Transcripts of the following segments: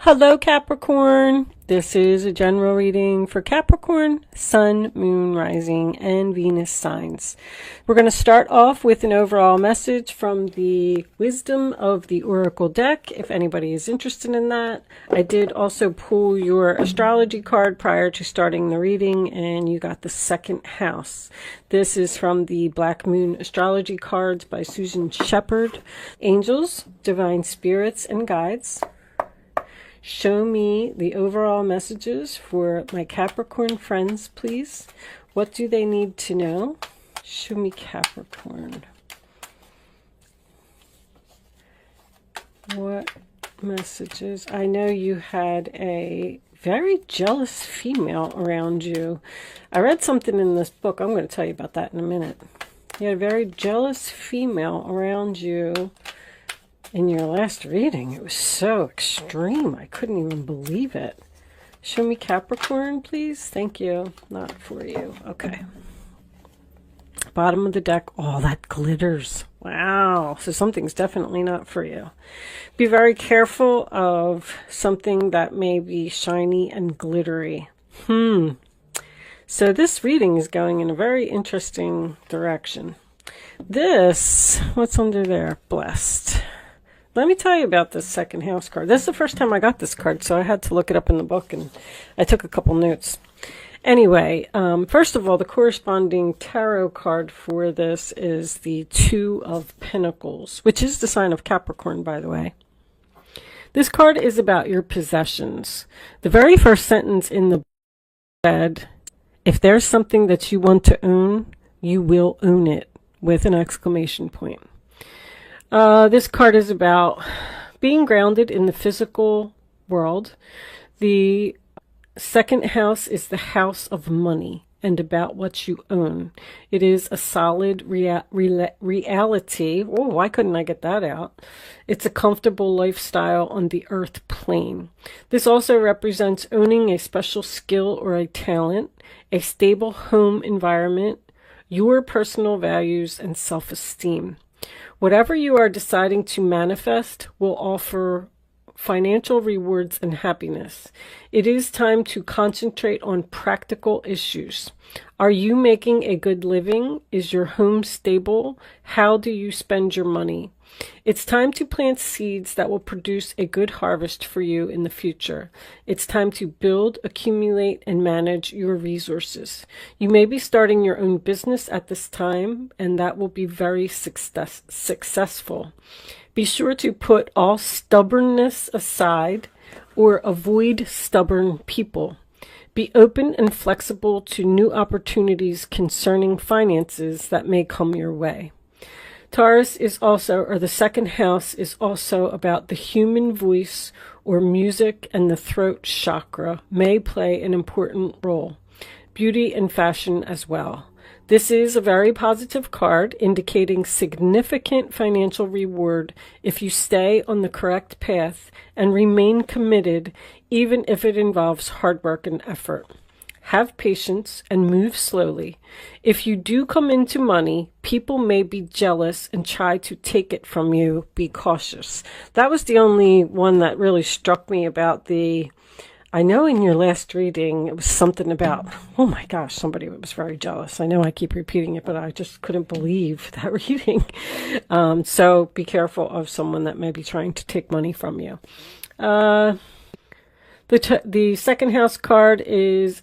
Hello Capricorn, this is a general reading for Capricorn, Sun, Moon, Rising, and Venus signs. We're going to start off with an overall message from the Wisdom of the Oracle deck, if anybody is interested in that. I did also pull your astrology card prior to starting the reading, and you got the second house. This is from the Black Moon Astrology cards by Susan Shepard. Angels, divine spirits, and guides, show me the overall messages for my Capricorn friends, please. What do they need to know? Show me Capricorn. What messages? I know you had a very jealous female around you. I read something in this book. I'm going to tell you about that in a minute. You had a very jealous female around you. In your last reading, it was so extreme. I couldn't even believe it. Show me Capricorn, please. Thank you. Not for you. Okay. Bottom of the deck. Oh, that glitters. Wow. So something's definitely not for you. Be very careful of something that may be shiny and glittery. So this reading is going in a very interesting direction. This, what's under there? Blessed. Let me tell you about this second house card. This is the first time I got this card, so I had to look it up in the book, and I took a couple notes. Anyway, first of all, the corresponding tarot card for this is the Two of Pentacles, which is the sign of Capricorn, by the way. This card is about your possessions. The very first sentence in the book said, if there's something that you want to own, you will own it, with an exclamation point. This card is about being grounded in the physical world. The second house is the house of money and about what you own. It is a solid reality. Oh, why couldn't I get that out? It's a comfortable lifestyle on the earth plane. This also represents owning a special skill or a talent, a stable home environment, your personal values, and self-esteem. Whatever you are deciding to manifest will offer financial rewards and happiness. It is time to concentrate on practical issues. Are you making a good living? Is your home stable? How do you spend your money? It's time to plant seeds that will produce a good harvest for you in the future. It's time to build, accumulate, and manage your resources. You may be starting your own business at this time, and that will be very successful. Be sure to put all stubbornness aside or avoid stubborn people. Be open and flexible to new opportunities concerning finances that may come your way. Taurus is also, or the second house is also about the human voice or music, and the throat chakra may play an important role. Beauty and fashion as well. This is a very positive card indicating significant financial reward if you stay on the correct path and remain committed, even if it involves hard work and effort. Have patience and move slowly. If you do come into money, people may be jealous and try to take it from you. Be cautious. That was the only one that really struck me about the... I know in your last reading, it was something about, oh my gosh, somebody was very jealous. I know I keep repeating it, but I just couldn't believe that reading. So be careful of someone that may be trying to take money from you. The second house card is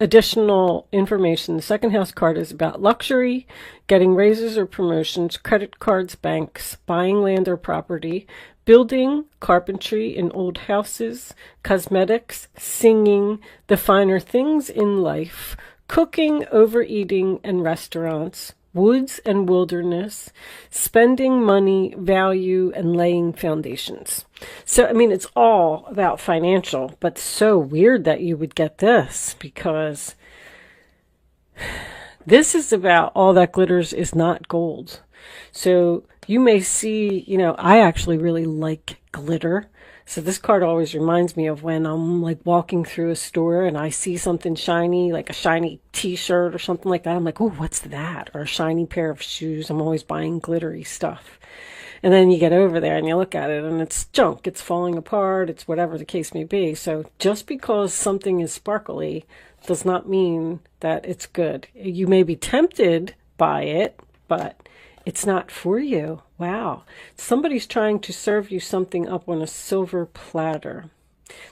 additional information. The second house card is about luxury, getting raises or promotions, credit cards, banks, buying land or property, building, carpentry in old houses, cosmetics, singing, the finer things in life, cooking, overeating, and restaurants, woods and wilderness, spending money, value, and laying foundations. So, I mean, it's all about financial, but so weird that you would get this, because this is about all that glitters is not gold. So you may see, I actually really like glitter. So this card always reminds me of when I'm like walking through a store and I see something shiny, like a shiny t-shirt or something like that. I'm like, oh, what's that? Or a shiny pair of shoes. I'm always buying glittery stuff. And then you get over there and you look at it and it's junk. It's falling apart. It's whatever the case may be. So just because something is sparkly does not mean that it's good. You may be tempted by it, but it's not for you. Wow. Somebody's trying to serve you something up on a silver platter.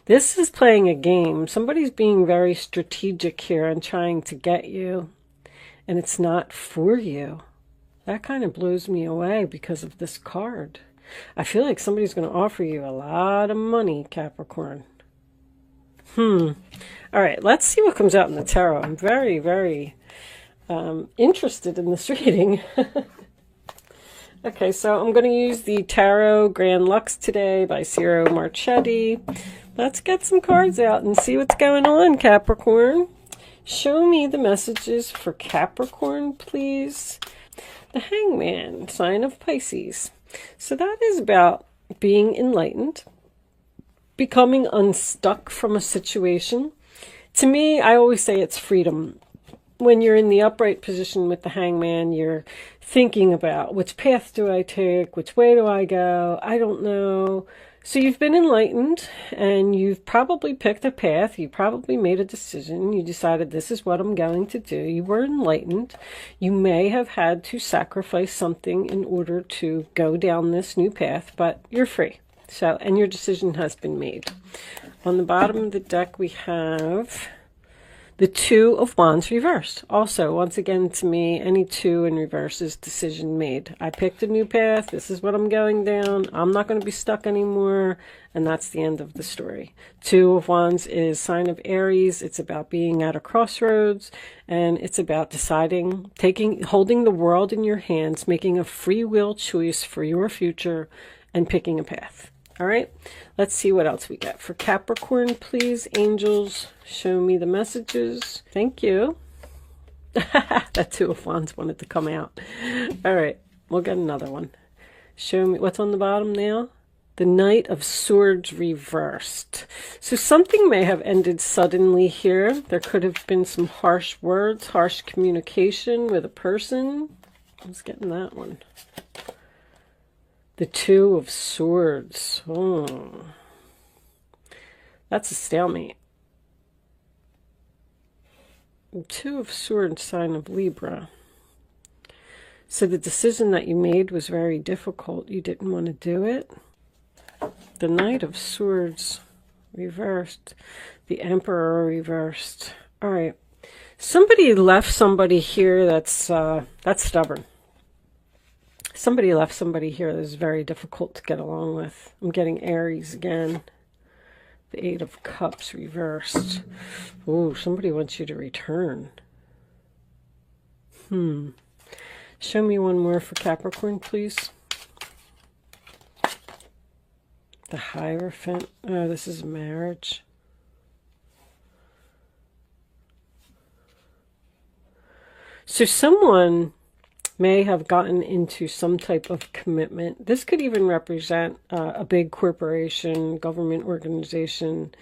This is playing a game. Somebody's being very strategic here and trying to get you, and it's not for you. That kind of blows me away because of this card. I feel like somebody's going to offer you a lot of money, Capricorn. All right, let's see what comes out in the tarot. I'm very, very interested in this reading. Okay, so I'm going to use the Tarot Grand Lux today by Ciro Marchetti. Let's get some cards out and see what's going on, Capricorn. Show me the messages for Capricorn, please. The Hangman, sign of Pisces. So that is about being enlightened, becoming unstuck from a situation. To me, I always say it's freedom. When you're in the upright position with the Hangman, you're thinking about which path do I take, which way do I go, I don't know. So you've been enlightened and you've probably picked a path, you probably made a decision, you decided this is what I'm going to do. You were enlightened. You may have had to sacrifice something in order to go down this new path, but you're free. So, and your decision has been made. On the bottom of the deck we have the Two of Wands reversed. Also, once again, to me, any two in reverse is decision made. I picked a new path. This is what I'm going down. I'm not going to be stuck anymore. And that's the end of the story. Two of Wands is sign of Aries. It's about being at a crossroads. And it's about deciding, holding the world in your hands, making a free will choice for your future, and picking a path. All right, let's see what else we get. For Capricorn, please, angels, show me the messages. Thank you. That Two of Wands wanted to come out. All right, we'll get another one. Show me what's on the bottom now. The Knight of Swords reversed. So something may have ended suddenly here. There could have been some harsh words, harsh communication with a person. I was getting that one. The Two of Swords. Oh, that's a stalemate. The Two of Swords, sign of Libra. So the decision that you made was very difficult. You didn't want to do it. The Knight of Swords reversed. The Emperor reversed. All right. Somebody left somebody here that's stubborn. Somebody left somebody here that is very difficult to get along with. I'm getting Aries again. The Eight of Cups reversed. Ooh, somebody wants you to return. Show me one more for Capricorn, please. The Hierophant. Oh, this is marriage. So someone may have gotten into some type of commitment. This could even represent a big corporation, government organization.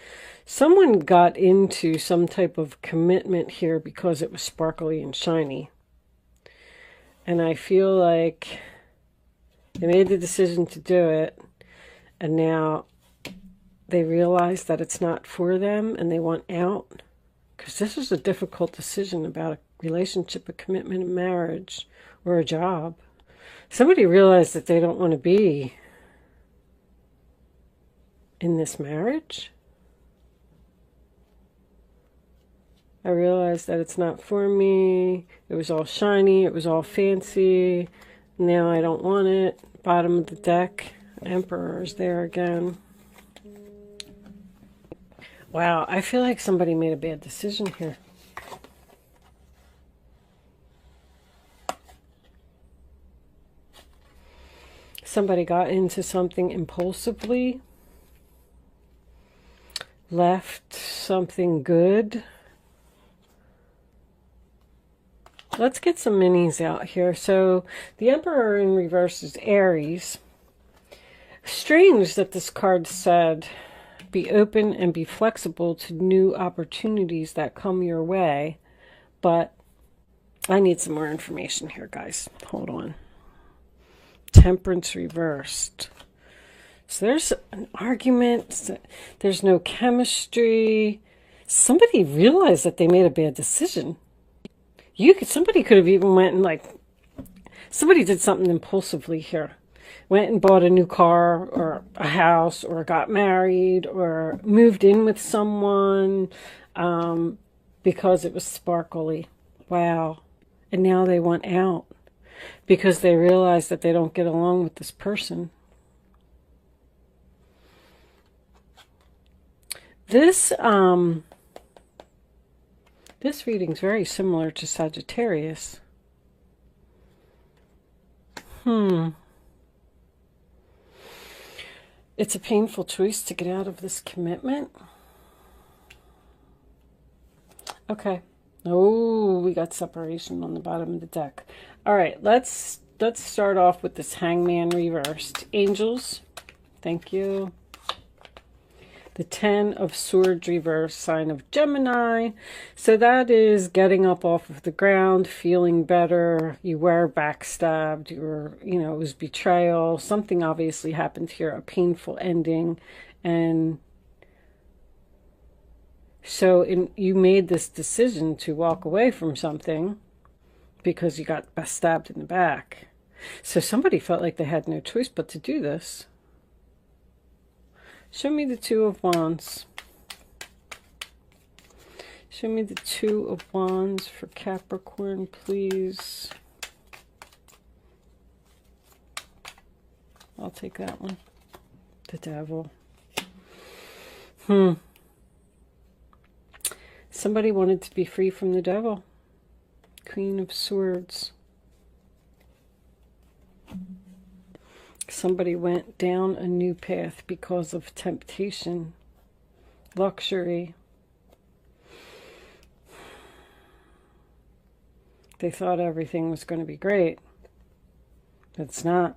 Someone got into some type of commitment here because it was sparkly and shiny. And I feel like they made the decision to do it, and now they realize that it's not for them and they want out. Because this is a difficult decision about a relationship, a commitment, a marriage, or a job. Somebody realized that they don't want to be in this marriage. I realized that it's not for me. It was all shiny. It was all fancy. Now I don't want it. Bottom of the deck. Emperor is there again. Wow, I feel like somebody made a bad decision here. Somebody got into something impulsively, left something good. Let's get some minis out here. So the Emperor in reverse is Aries. Strange that this card said, be open and be flexible to new opportunities that come your way. But I need some more information here, guys. Hold on. Temperance reversed. So there's an argument. There's no chemistry. Somebody realized that they made a bad decision. Somebody could have even went and somebody did something impulsively here. Went and bought a new car or a house or got married or moved in with someone because it was sparkly. Wow. And now they want out because they realize that they don't get along with this person. This reading is very similar to Sagittarius. It's a painful choice to get out of this commitment. Okay. Oh, we got separation on the bottom of the deck. All right, let's start off with this Hangman reversed. Angels, thank you. The 10 of Swords reversed, sign of Gemini. So that is getting up off of the ground, feeling better. You were backstabbed. You were, it was betrayal. Something obviously happened here, a painful ending. And so you made this decision to walk away from something because you got stabbed in the back. So somebody felt like they had no choice but to do this. Show me the Two of Wands. Show me the Two of Wands for Capricorn, please. I'll take that one. The Devil. Somebody wanted to be free from the devil. Queen of Swords. Somebody went down a new path because of temptation, luxury. They thought everything was going to be great. It's not.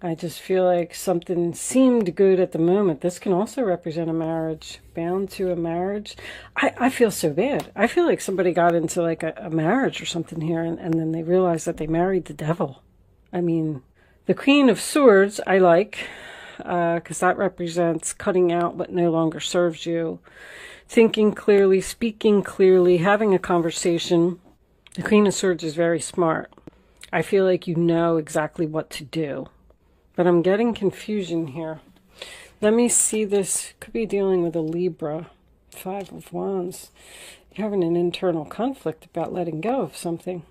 I just feel like something seemed good at the moment. This can also represent a marriage, bound to a marriage. I feel so bad. I feel like somebody got into like a marriage or something here, and then they realized that they married the devil. I mean, the Queen of Swords I like, because that represents cutting out what no longer serves you, thinking clearly, speaking clearly, having a conversation. The Queen of Swords is very smart. I feel like you know exactly what to do. But I'm getting confusion here. Let me see this. Could be dealing with a Libra. 5 of Wands. You're having an internal conflict about letting go of something.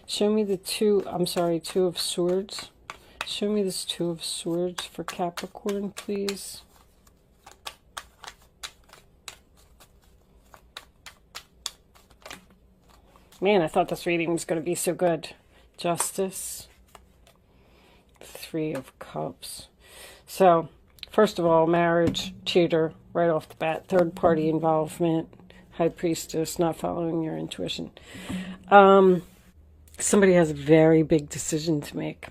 Show me the Two of Swords. Show me this Two of Swords for Capricorn, please. Man, I thought this reading was going to be so good. Justice. 3 of Cups. So, first of all, marriage, cheater, right off the bat. Third party involvement, High Priestess, not following your intuition. Somebody has a very big decision to make.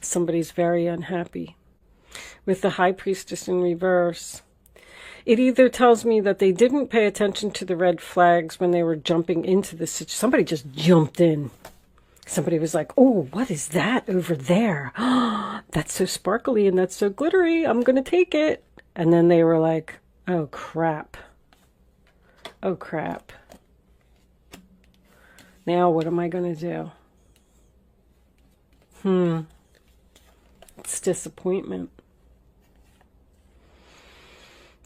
Somebody's very unhappy. With the High Priestess in reverse, it either tells me that they didn't pay attention to the red flags when they were jumping into this situation. Somebody just jumped in. Somebody was like, oh, what is that over there? That's so sparkly and that's so glittery. I'm going to take it. And then they were like, oh, crap. Oh, crap. Now what am I going to do? It's disappointment.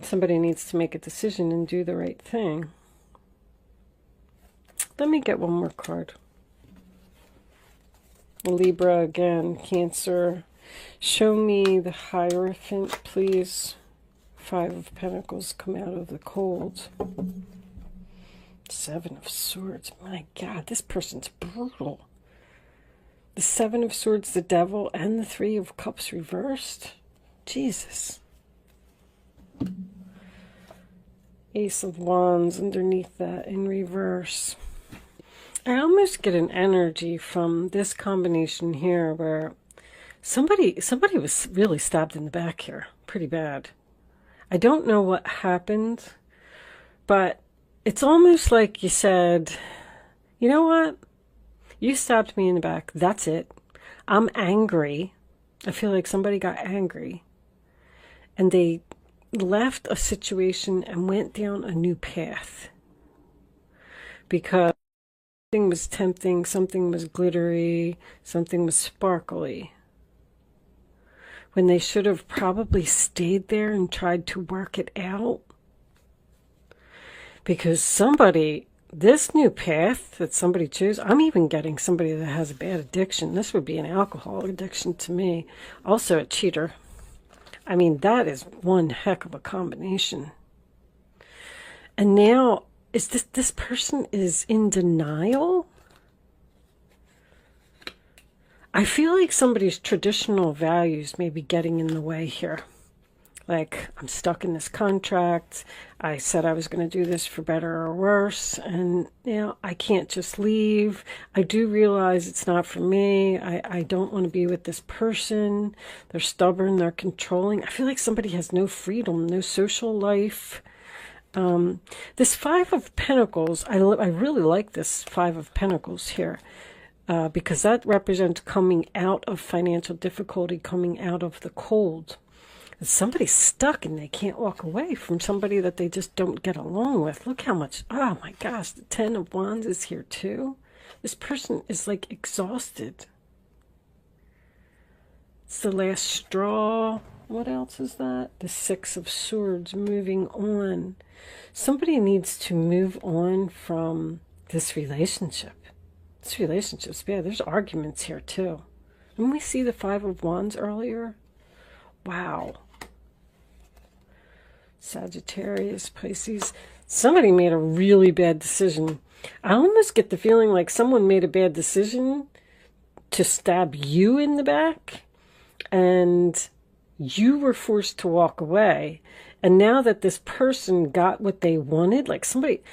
Somebody needs to make a decision and do the right thing. Let me get one more card. Libra again, Cancer. Show me the Hierophant, please. 5 of Pentacles, come out of the cold. 7 of Swords. My God, this person's brutal. The 7 of Swords, the Devil, and the 3 of Cups reversed. Jesus. Ace of Wands underneath that in reverse. I almost get an energy from this combination here where somebody was really stabbed in the back here. Pretty bad. I don't know what happened, but it's almost like you said, You know what? You stabbed me in the back. That's it. I'm angry. I feel like somebody got angry. And they left a situation and went down a new path. Because something was tempting, something was glittery, something was sparkly. When they should have probably stayed there and tried to work it out. Because somebody, this new path that somebody chose, I'm even getting somebody that has a bad addiction. This would be an alcohol addiction to me. Also a cheater. I mean, that is one heck of a combination. And now, is this person is in denial? I feel like somebody's traditional values may be getting in the way here. Like, I'm stuck in this contract. I said I was going to do this for better or worse. And, you know, I can't just leave. I do realize it's not for me. I don't want to be with this person. They're stubborn. They're controlling. I feel like somebody has no freedom, no social life. This Five of Pentacles, I really like this Five of Pentacles here. Because that represents coming out of financial difficulty, coming out of the cold. Somebody's stuck and they can't walk away from somebody that they just don't get along with. Look how much, oh my gosh, the Ten of Wands is here too. This person is like exhausted. It's the last straw. What else is that? The Six of Swords, moving on. Somebody needs to move on from this relationship. This relationship's bad. There's arguments here too. Didn't we see the Five of Wands earlier? Wow. Sagittarius, Pisces. Somebody made a really bad decision. I almost get the feeling like someone made a bad decision to stab you in the back, and you were forced to walk away. And now that this person got what they wanted, like somebody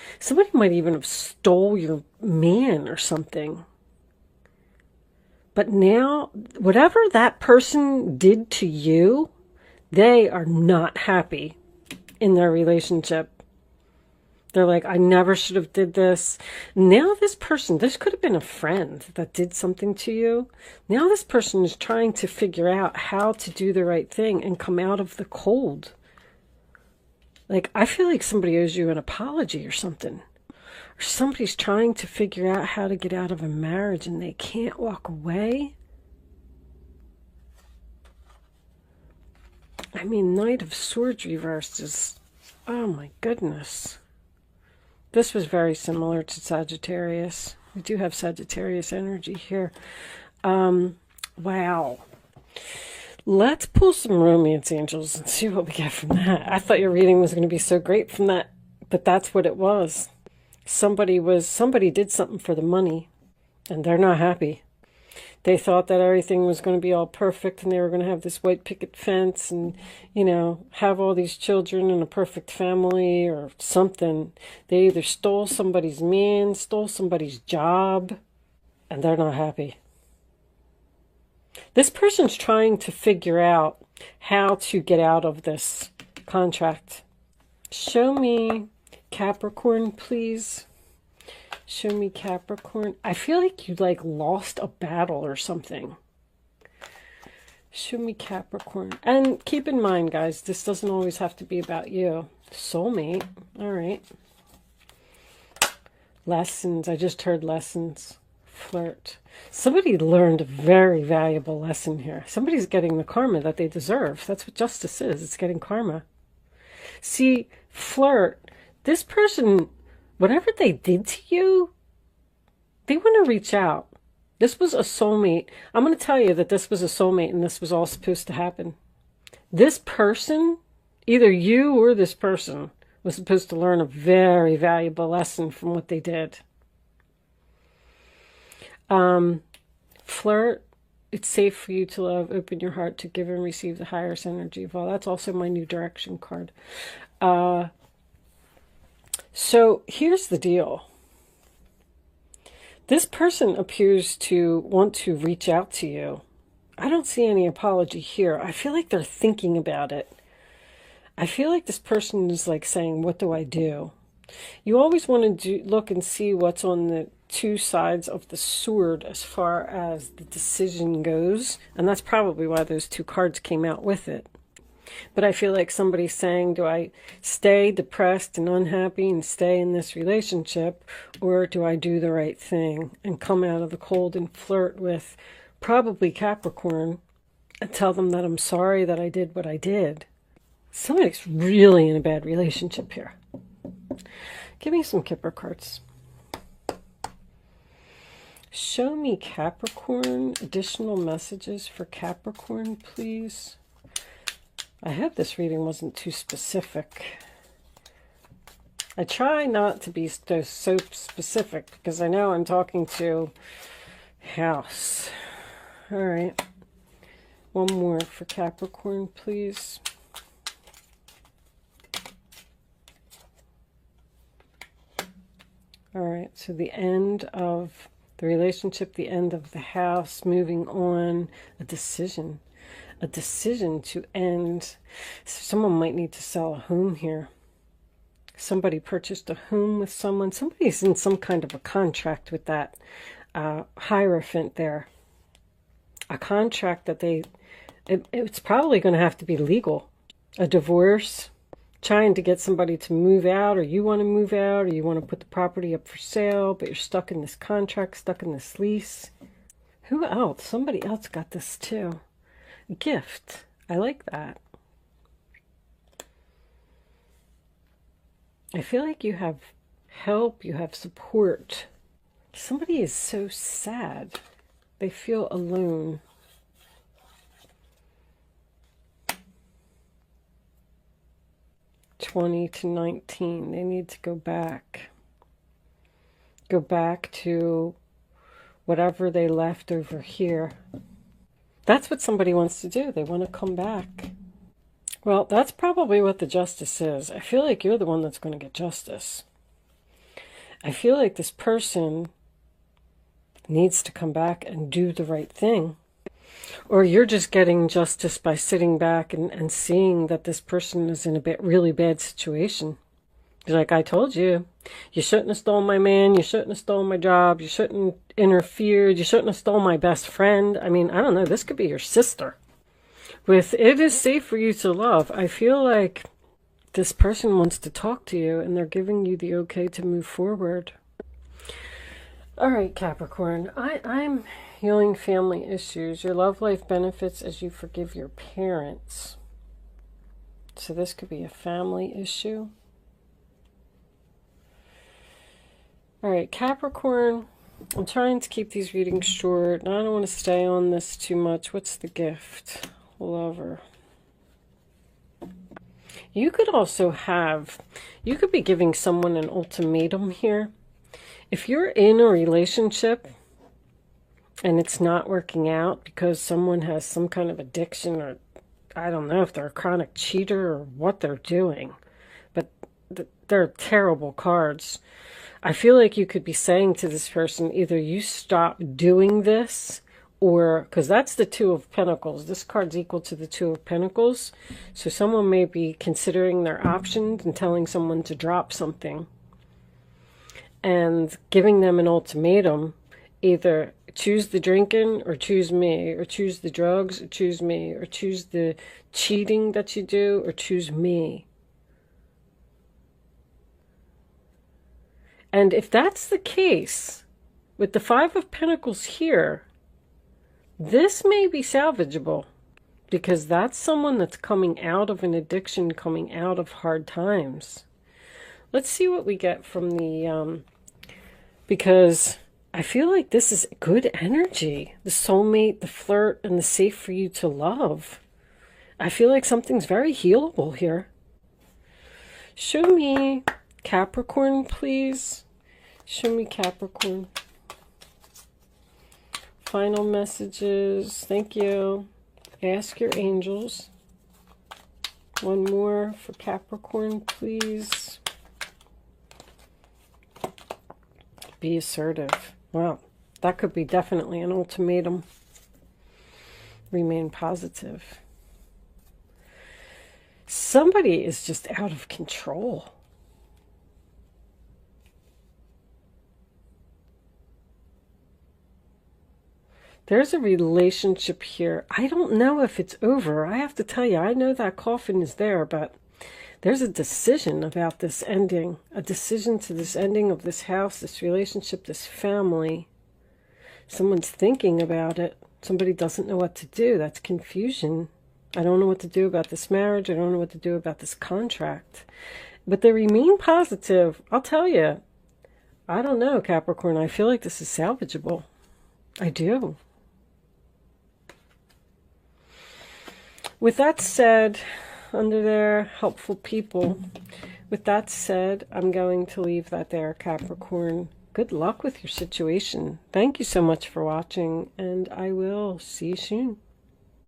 might even have stole your man or something. But now, whatever that person did to you, they are not happy in their relationship. They're like, I never should have did this. Now this person, this could have been a friend that did something to you. Now this person is trying to figure out how to do the right thing and come out of the cold. Like, I feel like somebody owes you an apology or something. Or somebody's trying to figure out how to get out of a marriage and they can't walk away. I mean, Knight of Swords reversed is, oh my goodness. This was very similar to Sagittarius. We do have Sagittarius energy here. Wow. Let's pull some romance angels and see what we get from that. I thought your reading was going to be so great from that, but that's what it was. Somebody did something for the money, and they're not happy. They thought that everything was going to be all perfect, and they were going to have this white picket fence and, you know, have all these children and a perfect family or something. They either stole somebody's man, stole somebody's job, and they're not happy. This person's trying to figure out how to get out of this contract. Show me Capricorn, please. Show me Capricorn. I feel like you like lost a battle or something. Show me Capricorn. And keep in mind, guys, this doesn't always have to be about you. Soulmate. All right. Lessons. I just heard lessons. Flirt. Somebody learned a very valuable lesson here. Somebody's getting the karma that they deserve. That's what justice is. It's getting karma. See, flirt. This person, whatever they did to you, they want to reach out. This was a soulmate. I'm going to tell you that this was a soulmate and this was all supposed to happen. This person, either you or this person, was supposed to learn a very valuable lesson from what they did. Flirt. It's safe for you to love. Open your heart to give and receive the highest energy of all. That's also my new direction card. So here's the deal. This person appears to want to reach out to you. I don't see any apology here. I feel like they're thinking about it. I feel like this person is like saying, what do I do? You always want to look and see what's on two sides of the sword as far as the decision goes. And that's probably why those two cards came out with it. But I feel like somebody's saying, do I stay depressed and unhappy and stay in this relationship, or do I do the right thing and come out of the cold and flirt with probably Capricorn and tell them that I'm sorry that I did what I did? Somebody's really in a bad relationship here. Give me some Kipper cards. Show me Capricorn. Additional messages for Capricorn, please. I hope this reading wasn't too specific. I try not to be so specific because I know I'm talking to house. All right. One more for Capricorn, please. All right. So the end of the relationship, the end of the house, moving on, a decision. A decision to end. Someone might need to sell a home here. Somebody purchased a home with someone. Somebody's in some kind of a contract with that Hierophant there. A contract that it's probably going to have to be legal. A divorce. Trying to get somebody to move out, or you want to move out, or you want to put the property up for sale, but you're stuck in this contract, stuck in this lease. Who else? Somebody else got this too. Gift. I like that. I feel like you have help, you have support. Somebody is so sad. They feel alone. (20 to 19). They need to go back. Go back to whatever they left over here. That's what somebody wants to do. They want to come back. Well, that's probably what the justice is. I feel like you're the one that's going to get justice. I feel like this person needs to come back and do the right thing. Or you're just getting justice by sitting back and seeing that this person is in a really bad situation. Like I told you, you shouldn't have stolen my man, you shouldn't have stolen my job, you shouldn't have interfered, you shouldn't have stolen my best friend. I mean, I don't know, this could be your sister. With it is safe for you to love, I feel like this person wants to talk to you and they're giving you the okay to move forward. All right, Capricorn, I'm healing family issues. Your love life benefits as you forgive your parents. So this could be a family issue. All right, Capricorn, I'm trying to keep these readings short. I don't want to stay on this too much. What's the gift? Lover. You could also you could be giving someone an ultimatum here. If you're in a relationship and it's not working out because someone has some kind of addiction, or I don't know if they're a chronic cheater or what they're doing, but they're terrible cards. I feel like you could be saying to this person, either you stop doing this, or, because that's the Two of Pentacles. This card's equal to the Two of Pentacles. So someone may be considering their options and telling someone to drop something. And giving them an ultimatum, either choose the drinking or choose me, or choose the drugs or choose me, or choose the cheating that you do or choose me. And if that's the case, with the Five of Pentacles here, this may be salvageable, because that's someone that's coming out of an addiction, coming out of hard times. Let's see what we get from the, because I feel like this is good energy. The soulmate, the flirt, and the safe for you to love. I feel like something's very healable here. Show me Capricorn, please. Show me Capricorn. Final messages. Thank you. Ask your angels. One more for Capricorn, please. Be assertive. Wow. That could be definitely an ultimatum. Remain positive. Somebody is just out of control. There's a relationship here. I don't know if it's over. I have to tell you, I know that coffin is there, but there's a decision about this ending. A decision to this ending of this house, this relationship, this family. Someone's thinking about it. Somebody doesn't know what to do. That's confusion. I don't know what to do about this marriage. I don't know what to do about this contract. But they remain positive. I'll tell you. I don't know, Capricorn. I feel like this is salvageable. I do. With that said, under there, helpful people. With that said, I'm going to leave that there, Capricorn. Good luck with your situation. Thank you so much for watching, and I will see you soon.